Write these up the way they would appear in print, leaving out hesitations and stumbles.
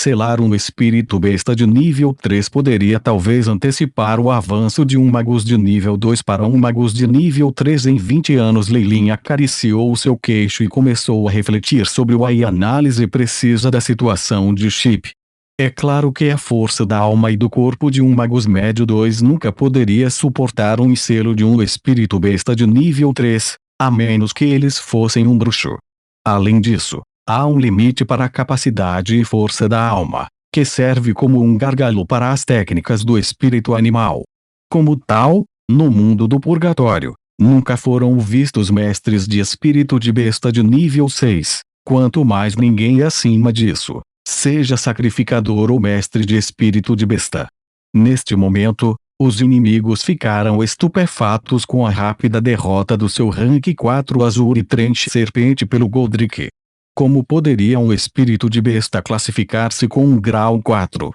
Selar um espírito besta de nível 3 poderia talvez antecipar o avanço de um magus de nível 2 para um magus de nível 3 em 20 anos. Leilin acariciou o seu queixo e começou a refletir sobre a análise precisa da situação de Chip. É claro que a força da alma e do corpo de um magus médio 2 nunca poderia suportar um selo de um espírito besta de nível 3, a menos que eles fossem um bruxo. Além disso, há um limite para a capacidade e força da alma, que serve como um gargalo para as técnicas do espírito animal. Como tal, no mundo do purgatório, nunca foram vistos mestres de espírito de besta de nível 6, quanto mais ninguém acima disso, seja sacrificador ou mestre de espírito de besta. Neste momento, os inimigos ficaram estupefatos com a rápida derrota do seu rank 4 Azuri Trench Serpente pelo Godric. Como poderia um espírito de besta classificar-se com um grau 4?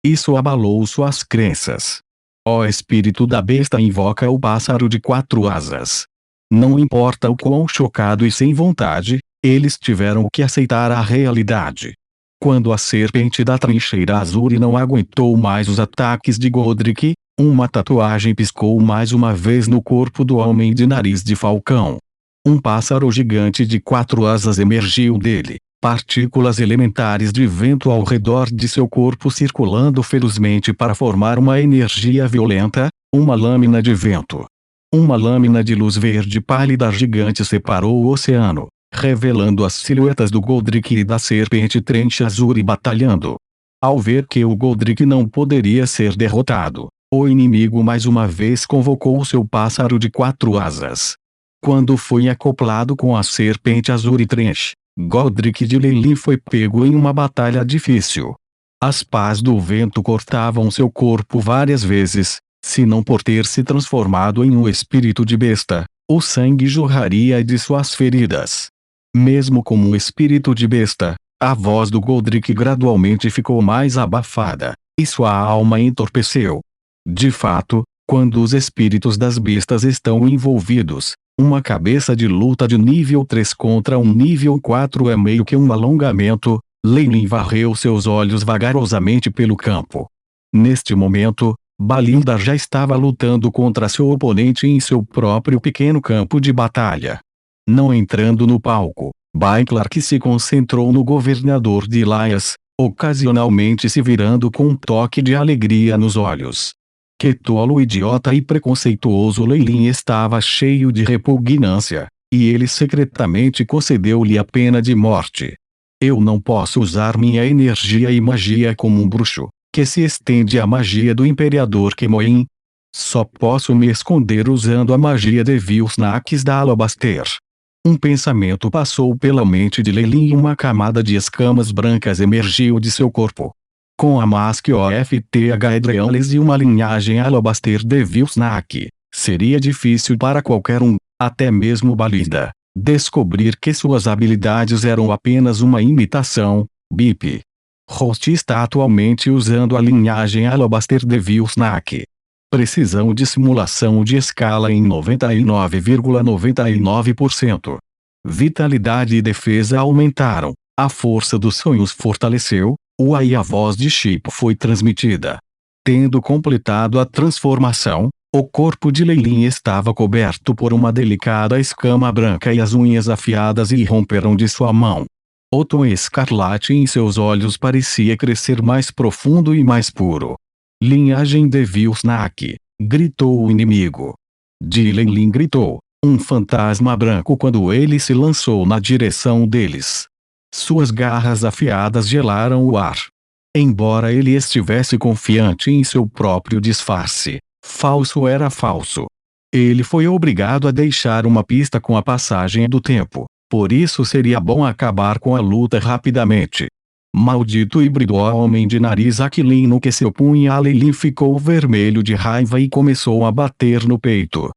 Isso abalou suas crenças. O espírito da besta invoca o pássaro de 4 asas. Não importa o quão chocado e sem vontade, eles tiveram que aceitar a realidade. Quando a serpente da trincheira Azuri não aguentou mais os ataques de Godric, uma tatuagem piscou mais uma vez no corpo do homem de nariz de falcão. Um pássaro gigante de 4 asas emergiu dele, partículas elementares de vento ao redor de seu corpo circulando ferozmente para formar uma energia violenta, uma lâmina de vento. Uma lâmina de luz verde pálida gigante separou o oceano, revelando as silhuetas do Godric e da serpente Trench Azuri batalhando. Ao ver que o Godric não poderia ser derrotado, o inimigo mais uma vez convocou o seu pássaro de 4 asas. Quando foi acoplado com a serpente Azuri Trench, Godric de Leilin foi pego em uma batalha difícil. As pás do vento cortavam seu corpo várias vezes, se não por ter se transformado em um espírito de besta, o sangue jorraria de suas feridas. Mesmo como um espírito de besta, a voz do Godric gradualmente ficou mais abafada, e sua alma entorpeceu. De fato, quando os espíritos das bestas estão envolvidos, uma cabeça de luta de nível 3 contra um nível 4 é meio que um alongamento. Leilin varreu seus olhos vagarosamente pelo campo. Neste momento, Balindar já estava lutando contra seu oponente em seu próprio pequeno campo de batalha. Não entrando no palco, Clark se concentrou no governador de Elias, ocasionalmente se virando com um toque de alegria nos olhos. Que tolo idiota e preconceituoso! Leilin estava cheio de repugnância, e ele secretamente concedeu-lhe a pena de morte. Eu não posso usar minha energia e magia como um bruxo, que se estende à magia do Imperador Kemoin. Só posso me esconder usando a magia de Vilsnax da Alabaster. Um pensamento passou pela mente de Leilin e uma camada de escamas brancas emergiu de seu corpo. Com a Mask OFTH Edreales e uma linhagem Alabaster de Vilsnax, seria difícil para qualquer um, até mesmo Balida, descobrir que suas habilidades eram apenas uma imitação. Bip. Host está atualmente usando a linhagem Alabaster de Vilsnax. Precisão de simulação de escala em 99,99%. Vitalidade e defesa aumentaram, a força dos sonhos fortaleceu, e a voz de Chip foi transmitida. Tendo completado a transformação, o corpo de Leilin estava coberto por uma delicada escama branca e as unhas afiadas irromperam de sua mão. O tom escarlate em seus olhos parecia crescer mais profundo e mais puro. Linhagem de Vilsnax, gritou o inimigo. Leilin gritou, um fantasma branco quando ele se lançou na direção deles. Suas garras afiadas gelaram o ar. Embora ele estivesse confiante em seu próprio disfarce, falso era falso. Ele foi obrigado a deixar uma pista com a passagem do tempo, por isso seria bom acabar com a luta rapidamente. Maldito híbrido homem de nariz aquilino que se opunha a Leilin ficou vermelho de raiva e começou a bater no peito.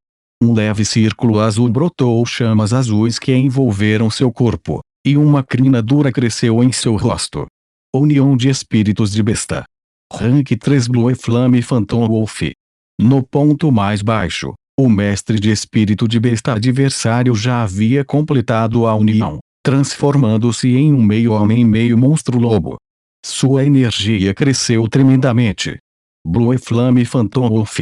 Um leve círculo azul brotou chamas azuis que envolveram seu corpo, e uma crina dura cresceu em seu rosto. União de espíritos de besta. Rank 3 Blue Flame Phantom Wolf. No ponto mais baixo, o mestre de espírito de besta adversário já havia completado a união, transformando-se em um meio-homem e meio monstro-lobo. Sua energia cresceu tremendamente. Blue Flame Phantom Wolf.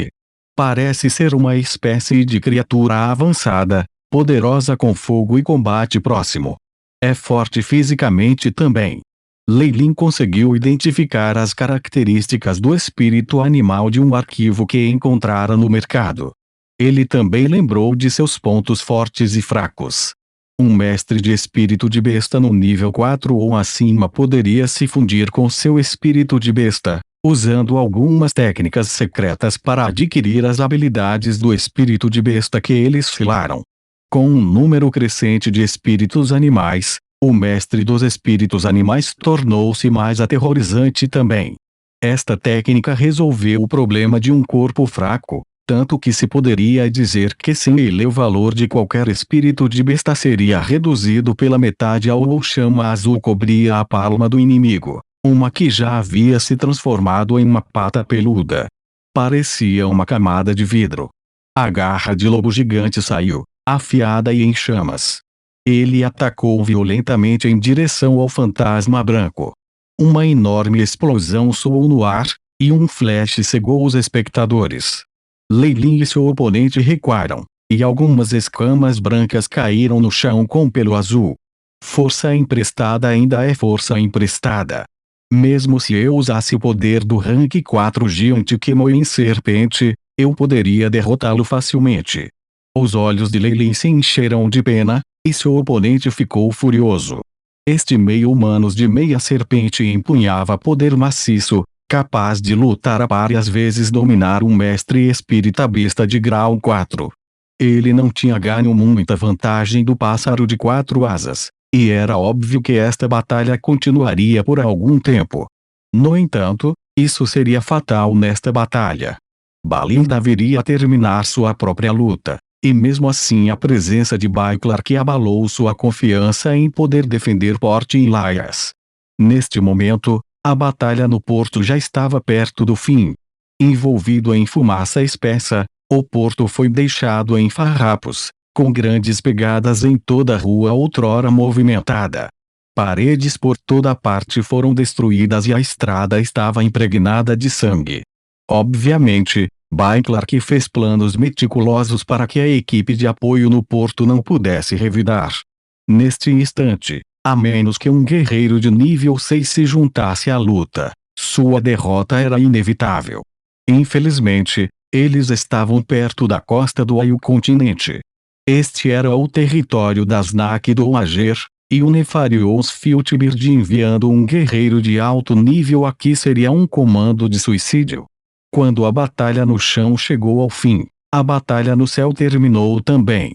Parece ser uma espécie de criatura avançada, poderosa com fogo e combate próximo. É forte fisicamente também. Lei Lin conseguiu identificar as características do espírito animal de um arquivo que encontrara no mercado. Ele também lembrou de seus pontos fortes e fracos. Um mestre de espírito de besta no nível 4 ou acima poderia se fundir com seu espírito de besta, usando algumas técnicas secretas para adquirir as habilidades do espírito de besta que eles filaram. Com um número crescente de espíritos animais, o mestre dos espíritos animais tornou-se mais aterrorizante também. Esta técnica resolveu o problema de um corpo fraco, tanto que se poderia dizer que sem ele o valor de qualquer espírito de besta seria reduzido pela metade ao chama azul cobria a palma do inimigo, uma que já havia se transformado em uma pata peluda. Parecia uma camada de vidro. A garra de lobo gigante saiu, afiada e em chamas. Ele atacou violentamente em direção ao fantasma branco. Uma enorme explosão soou no ar, e um flash cegou os espectadores. Lei Lin e seu oponente recuaram, e algumas escamas brancas caíram no chão com pelo azul. Força emprestada ainda é força emprestada. Mesmo se eu usasse o poder do rank 4 Giant Kemo em serpente, eu poderia derrotá-lo facilmente. Os olhos de Lei Lin se encheram de pena, e seu oponente ficou furioso. Este meio-humanos de meia serpente empunhava poder maciço, capaz de lutar a várias vezes dominar um mestre espírita besta de grau 4. Ele não tinha ganho muita vantagem do pássaro de 4 asas, e era óbvio que esta batalha continuaria por algum tempo. No entanto, isso seria fatal nesta batalha. Balinda viria a terminar sua própria luta, e mesmo assim a presença de Bai Clark abalou sua confiança em poder defender Port Elias. Neste momento, a batalha no porto já estava perto do fim. Envolvido em fumaça espessa, o porto foi deixado em farrapos, com grandes pegadas em toda a rua outrora movimentada. Paredes por toda parte foram destruídas e a estrada estava impregnada de sangue. Obviamente, Bai Clark fez planos meticulosos para que a equipe de apoio no porto não pudesse revidar. Neste instante, a menos que um guerreiro de nível 6 se juntasse à luta, sua derrota era inevitável. Infelizmente, eles estavam perto da costa do Ayu continente. Este era o território das Nak do Ager, e o Nefarious Filtbird enviando um guerreiro de alto nível aqui seria um comando de suicídio. Quando a batalha no chão chegou ao fim, a batalha no céu terminou também.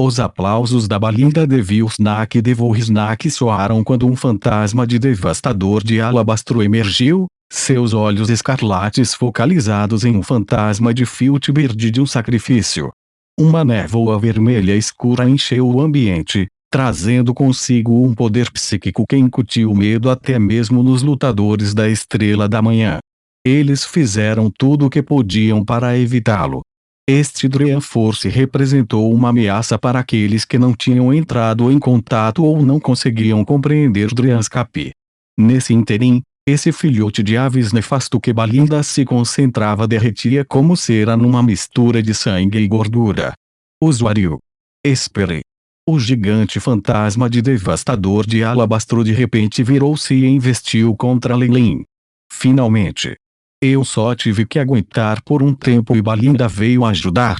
Os aplausos da Balinda Devil Snack Devil Snack soaram quando um fantasma de devastador de alabastro emergiu, seus olhos escarlates focalizados em um fantasma de Filtbird de um sacrifício. Uma névoa vermelha escura encheu o ambiente, trazendo consigo um poder psíquico que incutiu medo até mesmo nos lutadores da Estrela da Manhã. Eles fizeram tudo o que podiam para evitá-lo. Este Dream Force representou uma ameaça para aqueles que não tinham entrado em contato ou não conseguiam compreender Dreamscape. Nesse ínterim, esse filhote de aves nefasto que Balinda se concentrava derretia como cera numa mistura de sangue e gordura. Usuário. Espere. O gigante fantasma de devastador de alabastro de repente virou-se e investiu contra Lei Lin. Finalmente. Eu só tive que aguentar por um tempo e Balinda veio ajudar.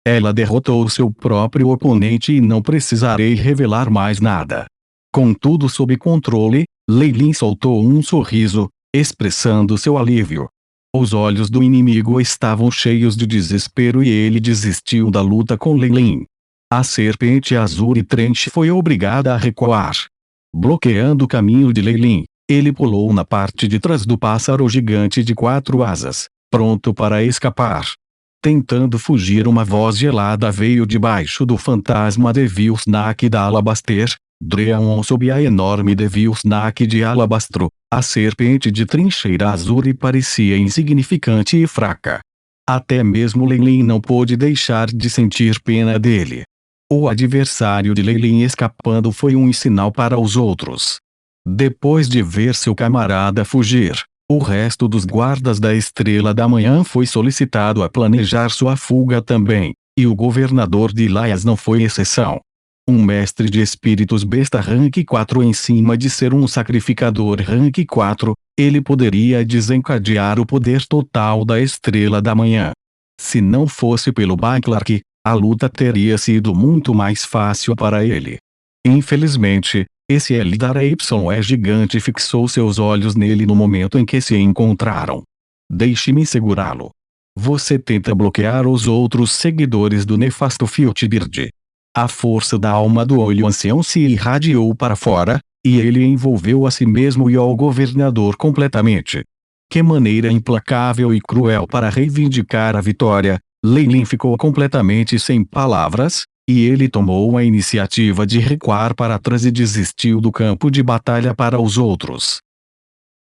Ela derrotou seu próprio oponente e não precisarei revelar mais nada. Com tudo sob controle, Lei Lin soltou um sorriso, expressando seu alívio. Os olhos do inimigo estavam cheios de desespero e ele desistiu da luta com Lei Lin. A serpente azul e Trench foi obrigada a recuar. Bloqueando o caminho de Lei Lin, ele pulou na parte de trás do pássaro gigante de 4 asas, pronto para escapar. Tentando fugir, uma voz gelada veio debaixo do fantasma Devil Snack da Alabaster, Dreamon sob a enorme Devil Snack de alabastro. A serpente de trincheira azul e parecia insignificante e fraca. Até mesmo Lei Lin não pôde deixar de sentir pena dele. O adversário de Lei Lin escapando foi um sinal para os outros. Depois de ver seu camarada fugir, o resto dos guardas da Estrela da Manhã foi solicitado a planejar sua fuga também, e o governador de Laias não foi exceção. Um mestre de espíritos besta rank 4 em cima de ser um sacrificador rank 4, ele poderia desencadear o poder total da Estrela da Manhã. Se não fosse pelo Baclark, a luta teria sido muito mais fácil para ele. Infelizmente, esse Eldar Y gigante fixou seus olhos nele no momento em que se encontraram. Deixe-me segurá-lo. Você tenta bloquear os outros seguidores do nefasto Filtbird. A força da alma do olho ancião se irradiou para fora, e ele envolveu a si mesmo e ao governador completamente. Que maneira implacável e cruel para reivindicar a vitória! Lei Lin ficou completamente sem palavras, e ele tomou a iniciativa de recuar para trás e desistiu do campo de batalha para os outros.